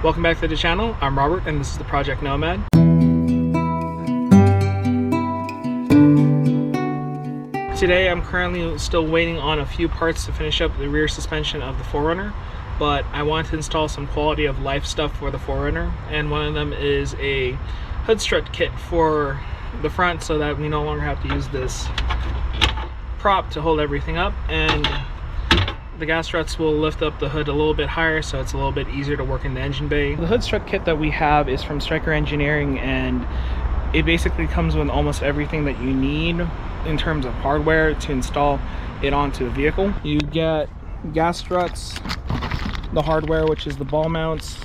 Welcome back to the channel. I'm Robert and this is the Project Nomad. Today I'm currently still waiting on a few parts to finish up the rear suspension of the 4runner, but I want to install some quality of life stuff for the 4runner, and one of them is a hood strut kit for the front so that we no longer have to use this prop to hold everything up, and the gas struts will lift up the hood a little bit higher so it's a little bit easier to work in the engine bay. The hood strut kit that we have is from Striker Engineering, and it basically comes with almost everything that you need in terms of hardware to install it onto the vehicle. You get gas struts, the hardware, which is the ball mounts,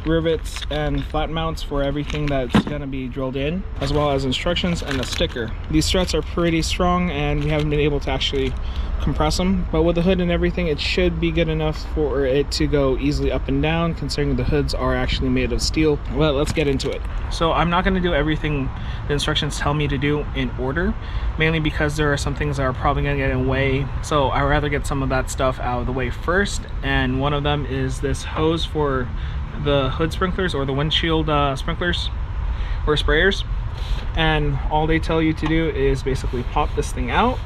rivets, and flat mounts for everything that's going to be drilled in, as well as instructions and a sticker. These struts are pretty strong and we haven't been able to actually compress them, but with the hood and everything it should be good enough for it to go easily up and down, considering the hoods are actually made of steel. Well, let's get into it. So I'm not going to do everything the instructions tell me to do in order, mainly because there are some things that are probably going to get in the way, so I'd rather get some of that stuff out of the way first. And one of them is this hose for the hood sprinklers, or the windshield sprinklers or sprayers, and all they tell you to do is basically pop this thing out,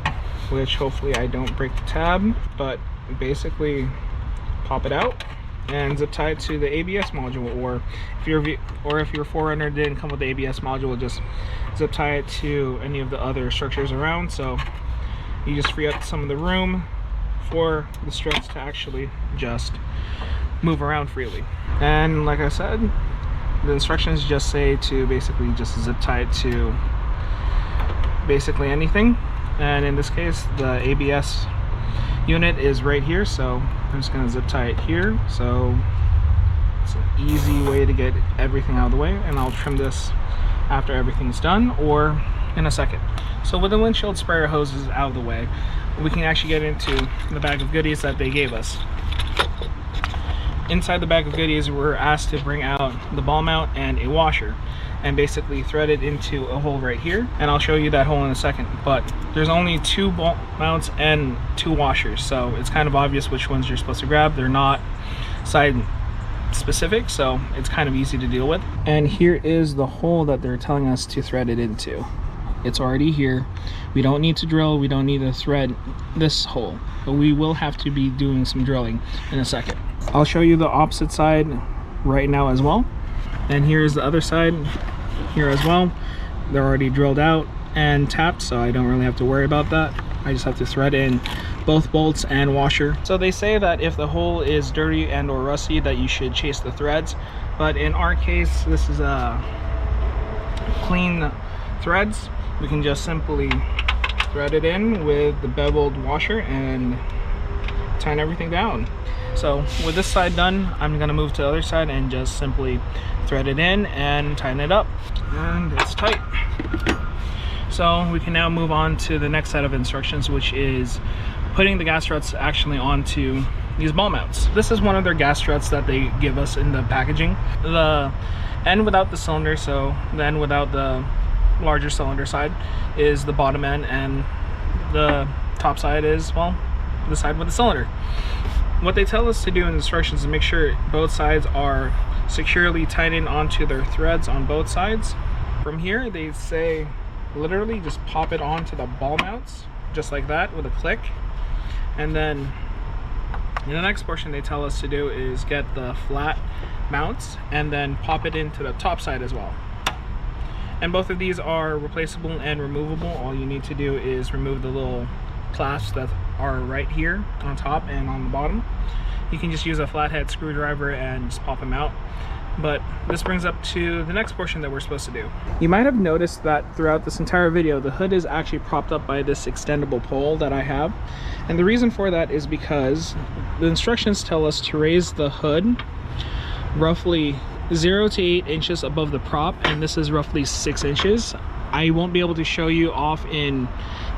which hopefully I don't break the tab, but basically pop it out and zip tie it to the ABS module, or if your 4runner didn't come with the ABS module, just zip tie it to any of the other structures around, so you just free up some of the room for the struts to actually just move around freely. And like I said, the instructions just say to basically just zip tie it to basically anything, and in this case the ABS unit is right here, so I'm just going to zip tie it here, so it's an easy way to get everything out of the way, and I'll trim this after everything's done or in a second. So with the windshield sprayer hoses out of the way, we can actually get into the bag of goodies that they gave us. Inside the bag of goodies, we're asked to bring out the ball mount and a washer, and basically thread it into a hole right here, and I'll show you that hole in a second. But there's only 2 ball mounts and 2 washers, so it's kind of obvious which ones you're supposed to grab. They're not side specific, so it's kind of easy to deal with. And here is the hole that they're telling us to thread it into. It's already here. We don't need to drill, we don't need to thread this hole, but we will have to be doing some drilling in a second. I'll show you the opposite side right now as well, and here's the other side here as well. They're already drilled out and tapped, so I don't really have to worry about that. I just have to thread in both bolts and washer. So they say that if the hole is dirty and or rusty, that you should chase the threads, but in our case this is a clean threads. We can just simply thread it in with the beveled washer and tighten everything down. So with this side done, I'm going to move to the other side and just simply thread it in and tighten it up, and it's tight. So we can now move on to the next set of instructions, which is putting the gas struts actually onto these ball mounts. This is one of their gas struts that they give us in the packaging. The end without the cylinder, so the end without the larger cylinder side is the bottom end, and the top side is, well, the side with the cylinder. What they tell us to do in the instructions is make sure both sides are securely tightened onto their threads on both sides. From here they say literally just pop it onto the ball mounts just like that with a click, and then in the next portion they tell us to do is get the flat mounts and then pop it into the top side as well. And both of these are replaceable and removable. All you need to do is remove the little clasps that are right here on top and on the bottom. You can just use a flathead screwdriver and just pop them out. But this brings up to the next portion that we're supposed to do. You might have noticed that throughout this entire video the hood is actually propped up by this extendable pole that I have, and the reason for that is because the instructions tell us to raise the hood roughly 0 to 8 inches above the prop, and this is roughly 6 inches. I won't be able to show you off in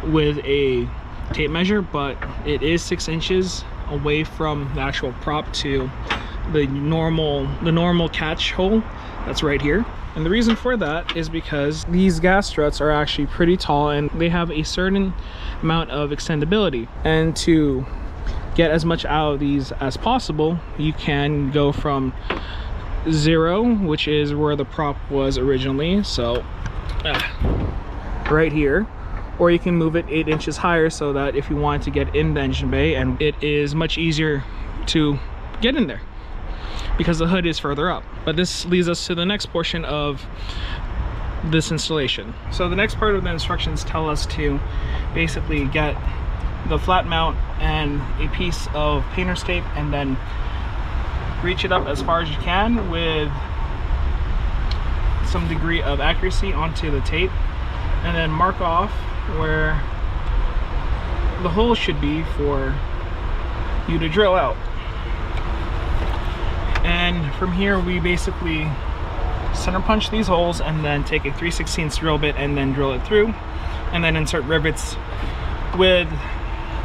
with a tape measure, but it is 6 inches away from the actual prop to the normal catch hole that's right here. And the reason for that is because these gas struts are actually pretty tall and they have a certain amount of extendability, and to get as much out of these as possible you can go from 0, which is where the prop was originally, so right here. Or you can move it 8 inches higher so that if you want to get in the engine bay, and it is much easier to get in there because the hood is further up. But this leads us to the next portion of this installation. So the next part of the instructions tell us to basically get the flat mount and a piece of painter's tape, and then reach it up as far as you can with some degree of accuracy onto the tape, and then mark off where the hole should be for you to drill out. And from here we basically center punch these holes and then take a 3/16 drill bit and then drill it through, and then insert rivets with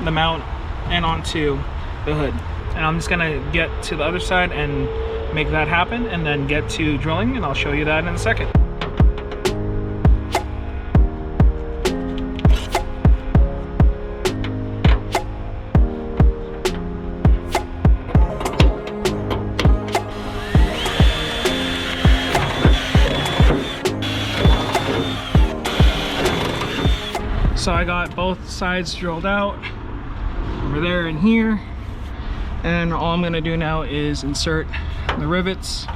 the mount and onto the hood. And I'm just gonna get to the other side and make that happen, and then get to drilling, and I'll show you that in a second. So I got both sides drilled out over there and here, and all I'm gonna do now is insert the rivets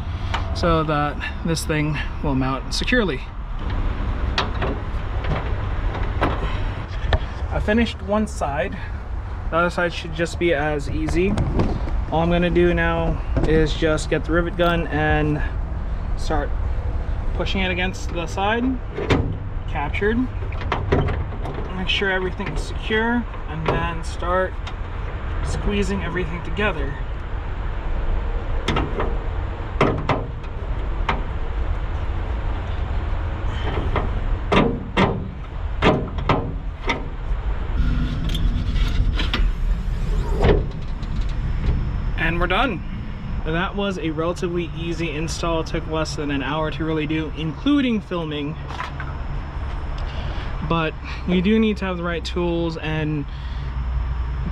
so that this thing will mount securely. I finished one side, the other side should just be as easy. All I'm gonna do now is just get the rivet gun and start pushing it against the side, captured. Make sure everything's secure, and then start squeezing everything together. And we're done. That was a relatively easy install. It took less than an hour to really do, including filming. But you do need to have the right tools and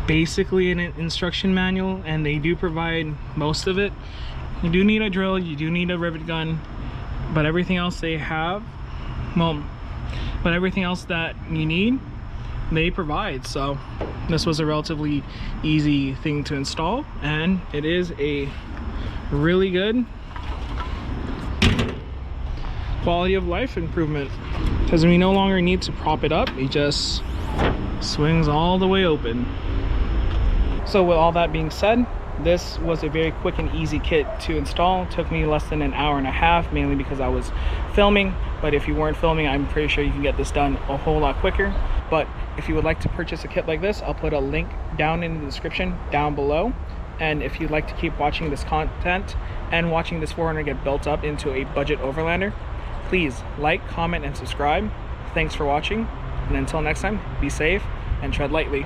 basically an instruction manual, and they do provide most of it. You do need a drill, you do need a rivet gun, but everything else they have, but everything else that you need, they provide. So this was a relatively easy thing to install, and it is a really good quality of life improvement, because we no longer need to prop it up. It just swings all the way open. So with all that being said, this was a very quick and easy kit to install. It took me less than an hour and a half, mainly because I was filming. But if you weren't filming, I'm pretty sure you can get this done a whole lot quicker. But if you would like to purchase a kit like this, I'll put a link down in the description down below. And if you'd like to keep watching this content and watching this 4runner get built up into a budget overlander, please like, comment, and subscribe. Thanks for watching, and until next time, be safe and tread lightly.